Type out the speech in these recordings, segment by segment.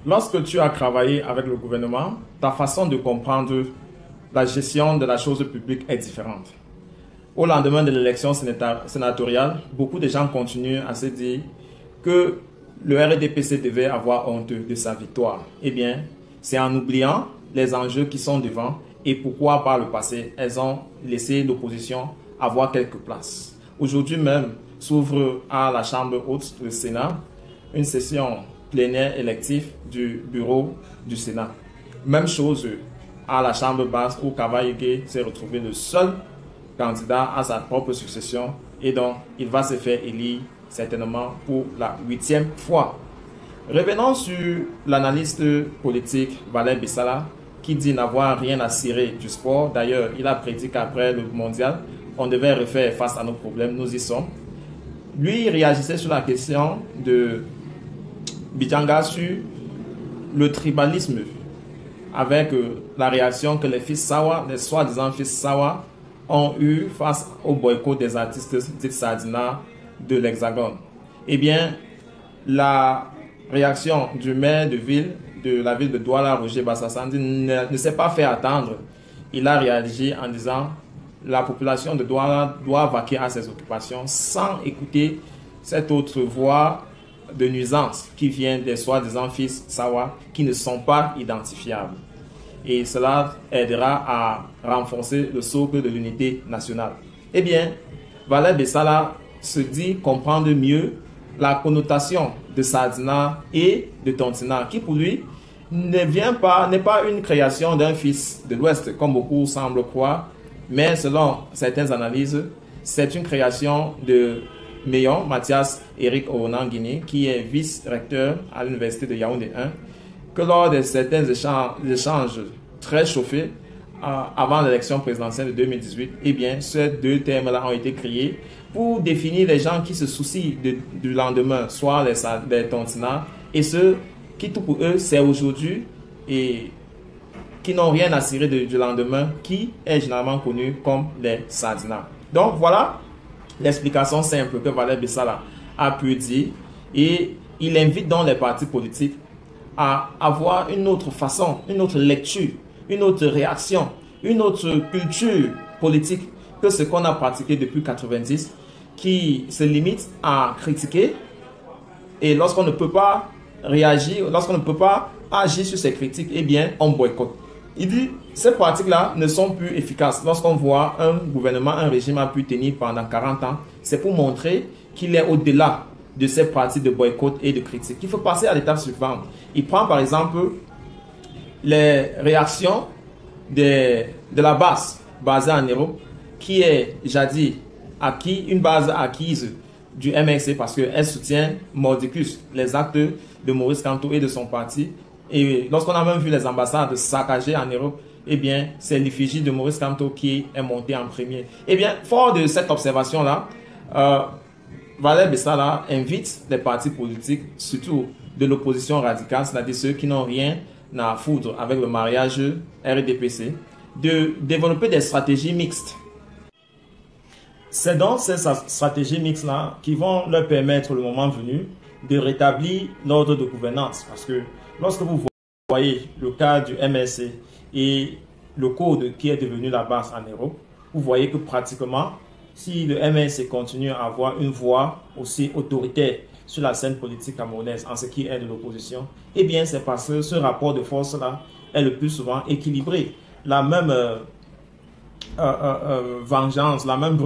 Lorsque tu as travaillé avec le gouvernement, ta façon de comprendre la gestion de la chose publique est différente. Au lendemain de l'élection sénatoriale, beaucoup de gens continuent à se dire que le RDPC devait avoir honte de sa victoire. Eh bien, c'est en oubliant les enjeux qui sont devant et pourquoi par le passé, elles ont laissé l'opposition avoir quelques places. Aujourd'hui même, s'ouvre à la Chambre haute, le Sénat, une session plénière élective du bureau du Sénat. Même chose à la Chambre basse où Kavaïgué s'est retrouvé le seul candidat à sa propre succession et donc il va se faire élire certainement pour la 8e fois. Revenons sur l'analyste politique Valère Bessala qui dit n'avoir rien à cirer du sport. D'ailleurs, il a prédit qu'après le mondial, on devait refaire face à nos problèmes. Nous y sommes. Lui, il réagissait sur la question de Bijanga sur le tribalisme avec la réaction que les fils Sawa, les soi-disant fils Sawa, ont eu face au boycott des artistes dits Sardina de l'Hexagone. Eh bien, la réaction du maire de la ville de Douala, Roger Bassassandi, ne s'est pas fait attendre. Il a réagi en disant la population de Douala doit vaquer à ses occupations sans écouter cette autre voix de nuisance qui vient des soi-disant fils Sawa qui ne sont pas identifiables. Et cela aidera à renforcer le socle de l'unité nationale. Eh bien, Valère Bessala se dit comprendre mieux la connotation de Sardina et de Tontina, qui pour lui n'est pas une création d'un fils de l'Ouest, comme beaucoup semblent croire, mais selon certaines analyses, c'est une création de Meyon Mathias Eric Onangini, qui est vice-recteur à l'université de Yaoundé 1, que lors de certains échanges très chauffés avant l'élection présidentielle de 2018, eh bien, ces deux termes-là ont été créés pour définir les gens qui se soucient du lendemain, soit les Tontina, et ceux qui, tout pour eux, c'est aujourd'hui et qui n'ont rien à cirer du lendemain, qui est généralement connu comme les Sardina. Donc, voilà l'explication simple que Valère Bessala a pu dire, et il invite donc les partis politiques à avoir une autre façon, une autre lecture, une autre réaction, une autre culture politique que ce qu'on a pratiqué depuis 90, qui se limite à critiquer, et lorsqu'on ne peut pas réagir, lorsqu'on ne peut pas agir sur ces critiques, eh bien, on boycotte. Il dit, ces pratiques-là ne sont plus efficaces. Lorsqu'on voit un gouvernement, un régime a pu tenir pendant 40 ans, c'est pour montrer qu'il est au-delà de ces pratiques de boycott et de critique. Il faut passer à l'étape suivante. Il prend par exemple les réactions de la base basée en Europe, qui est jadis une base acquise du MRC parce qu'elle soutient mordicus les actes de Maurice Kamto et de son parti. Et lorsqu'on a même vu les ambassades saccagées en Europe, eh bien, c'est l'effigie de Maurice Kamto qui est montée en premier. Eh bien, fort de cette observation-là, Valère Bessala invite les partis politiques, surtout de l'opposition radicale, c'est-à-dire ceux qui n'ont rien à foutre avec le mariage RDPC, de développer des stratégies mixtes. C'est donc ces stratégies mixtes-là qui vont leur permettre, le moment venu, de rétablir l'ordre de gouvernance. Parce que lorsque vous voyez le cas du MRC et le code qui est devenu la base en Europe, vous voyez que pratiquement, si le MRC continue à avoir une voix aussi autoritaire sur la scène politique camerounaise en ce qui est de l'opposition, eh bien c'est parce que ce rapport de force-là est le plus souvent équilibré. La même vengeance, la même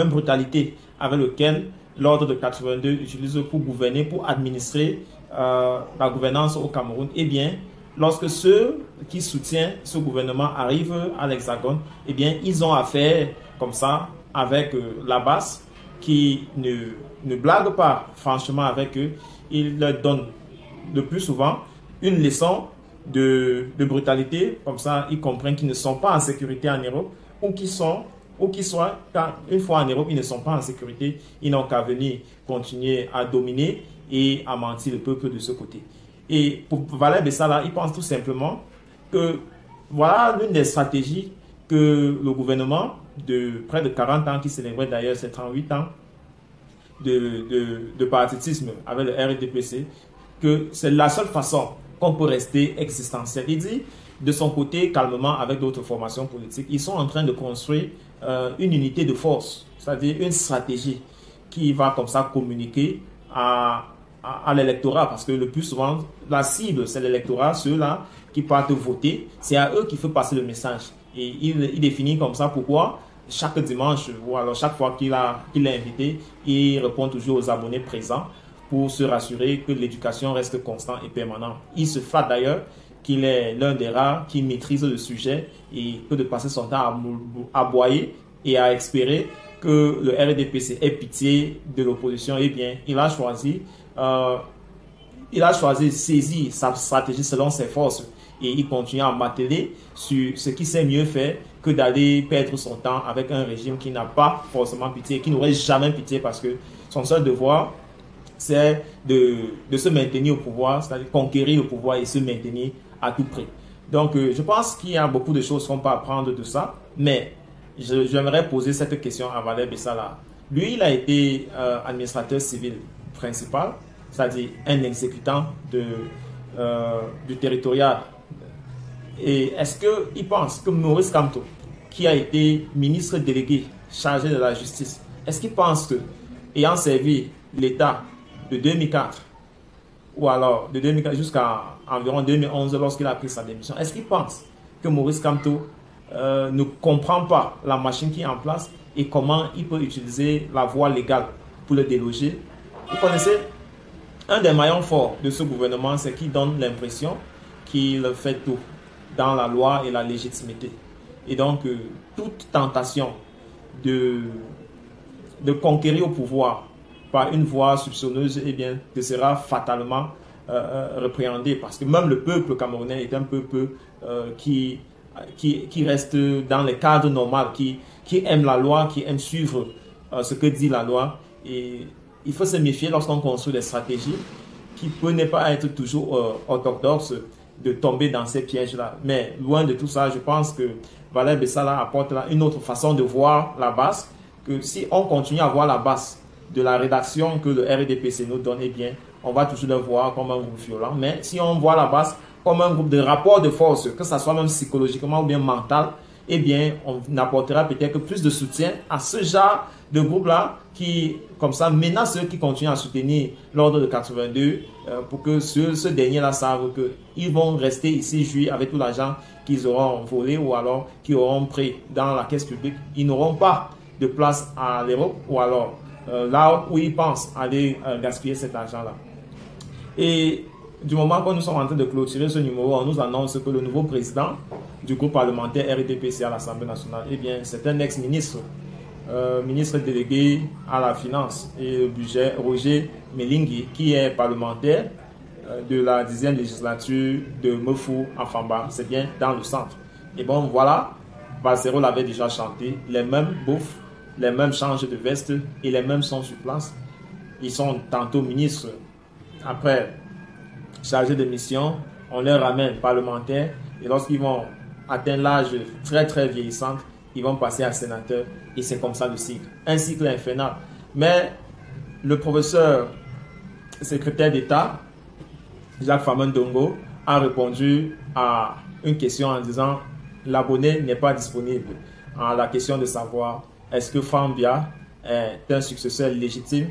brutalité avec laquelle l'ordre de 82 utilise pour gouverner, pour administrer la gouvernance au Cameroun, eh bien, lorsque ceux qui soutiennent ce gouvernement arrivent à l'Hexagone, eh bien, ils ont affaire comme ça avec la base qui ne blague pas franchement avec eux. Ils leur donnent le plus souvent une leçon de brutalité, comme ça ils comprennent qu'ils ne sont pas en sécurité en Europe, ou qu'ils soient, car une fois en Europe, ils ne sont pas en sécurité, ils n'ont qu'à venir continuer à dominer et à mentir le peuple de ce côté. Et pour Valère Bessala, il pense tout simplement que voilà l'une des stratégies que le gouvernement de près de 40 ans, qui célébrait d'ailleurs ses 38 ans de partitisme avec le RDPC, que c'est la seule façon qu'on peut rester existentiel. Il dit, de son côté, calmement, avec d'autres formations politiques, ils sont en train de construire une unité de force, c'est-à-dire une stratégie qui va comme ça communiquer à l'électorat, parce que le plus souvent, la cible, c'est l'électorat, ceux-là qui partent voter, c'est à eux qu'il faut passer le message. Et il définit comme ça pourquoi chaque dimanche, ou alors chaque fois qu'il est invité, il répond toujours aux abonnés présents pour se rassurer que l'éducation reste constante et permanente. Il se flatte d'ailleurs qu'il est l'un des rares qui maîtrise le sujet et que de passer son temps à aboyer et à espérer que le RDPC ait pitié de l'opposition. Eh bien, il a choisi de saisir sa stratégie selon ses forces et il continue à m'atteler sur ce qui sait mieux faire que d'aller perdre son temps avec un régime qui n'a pas forcément pitié, qui n'aurait jamais pitié, parce que son seul devoir, c'est de se maintenir au pouvoir, c'est-à-dire conquérir le pouvoir et se maintenir à tout prix. Donc, je pense qu'il y a beaucoup de choses qu'on peut apprendre de ça, mais j'aimerais poser cette question à Valère Bessala. Lui, il a été administrateur civil principal, c'est-à-dire un exécutant du territorial. Et est-ce qu'il pense que Maurice Kamto, qui a été ministre délégué chargé de la justice, est-ce qu'il pense que, ayant servi l'État de 2004, ou alors de 2004 jusqu'à environ 2011 lorsqu'il a pris sa démission, est-ce qu'il pense que Maurice Kamto ne comprend pas la machine qui est en place et comment il peut utiliser la voie légale pour le déloger? Vous connaissez, un des maillons forts de ce gouvernement, c'est qu'il donne l'impression qu'il fait tout dans la loi et la légitimité. Et donc, toute tentation de conquérir au pouvoir par une voie soupçonneuse, eh bien, te sera fatalement répréhendée. Parce que même le peuple camerounais est un peuple qui reste dans les cadres normaux, qui aime la loi, qui aime suivre ce que dit la loi. Et il faut se méfier lorsqu'on construit des stratégies qui peuvent ne pas être toujours orthodoxes, de tomber dans ces pièges-là. Mais loin de tout ça, je pense que Valère Bessala apporte là une autre façon de voir la base, que si on continue à voir la base de la rédaction que le RDPC nous donne, eh bien, on va toujours le voir comme un groupe violent. Mais si on voit la base comme un groupe de rapport de force, que ce soit même psychologiquement ou bien mental, eh bien, on apportera peut-être plus de soutien à ce genre de groupe-là qui, comme ça, menace ceux qui continuent à soutenir l'ordre de 82 pour que ce dernier-là savent qu'ils vont rester ici jouir avec tout l'argent qu'ils auront volé ou alors qu'ils auront pris dans la caisse publique. Ils n'auront pas de place à l'Europe ou alors là où ils pensent aller gaspiller cet argent-là. Et du moment que nous sommes en train de clôturer ce numéro, on nous annonce que le nouveau président du groupe parlementaire RDPC à l'Assemblée nationale, eh bien, c'est un ex-ministre, ministre délégué à la finance et au budget, Roger Melingui, qui est parlementaire de la 10e législature de Mefou à Famba. C'est bien dans le centre. Et bon, voilà, Balsero l'avait déjà chanté, les mêmes bouffes, les mêmes changes de veste et les mêmes sont sur place. Ils sont tantôt ministres, après chargés de mission, on les ramène parlementaires et lorsqu'ils vont atteindre l'âge très très vieillissant, ils vont passer à sénateur et c'est comme ça le cycle. Un cycle infernal. Mais le professeur secrétaire d'État, Jacques Famon-Dongo, a répondu à une question en disant l'abonné n'est pas disponible. À la question de savoir est-ce que Fambia est un successeur légitime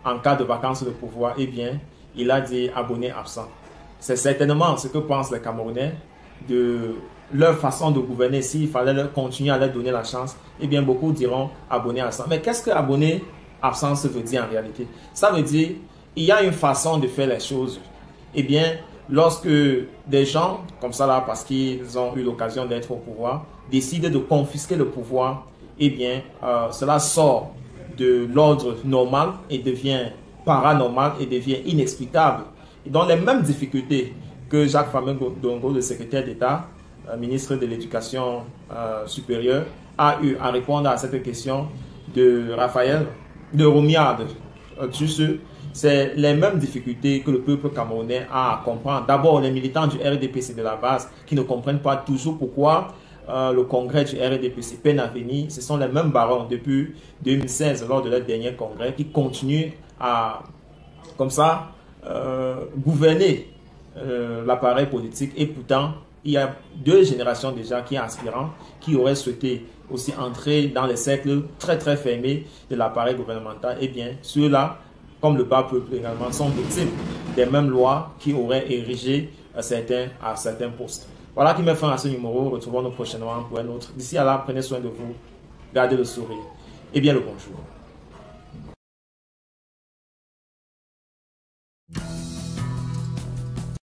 en cas de vacance de pouvoir, eh bien, il a dit abonné absent. C'est certainement ce que pensent les Camerounais de leur façon de gouverner. S'il fallait continuer à leur donner la chance, eh bien, beaucoup diront abonné absent. Mais qu'est-ce que abonné absent ça veut dire en réalité? Ça veut dire il y a une façon de faire les choses. Eh bien, lorsque des gens, comme ça là, parce qu'ils ont eu l'occasion d'être au pouvoir, décident de confisquer le pouvoir, eh bien, cela sort de l'ordre normal et devient paranormal et devient inexplicable. Et dans les mêmes difficultés que Jacques Famon-Dongo, le secrétaire d'État, ministre de l'Éducation supérieure, a eu à répondre à cette question de Raphaël, de Romiade. C'est les mêmes difficultés que le peuple camerounais a à comprendre. D'abord, les militants du RDPC de la base qui ne comprennent pas toujours pourquoi le congrès du RDPC peine à venir. Ce sont les mêmes barons depuis 2016 lors de leur dernier congrès qui continuent à, comme ça, gouverner l'appareil politique, et pourtant il y a 2 générations déjà qui sont aspirants, qui auraient souhaité aussi entrer dans les cercles très très fermés de l'appareil gouvernemental. Et bien ceux-là, comme le bas peuple également, sont victimes des mêmes lois qui auraient érigé certains à certains postes. Voilà qui met fin à ce numéro. Retrouvons-nous prochainement pour un autre. D'ici à là, prenez soin de vous, gardez le sourire et bien le bonjour.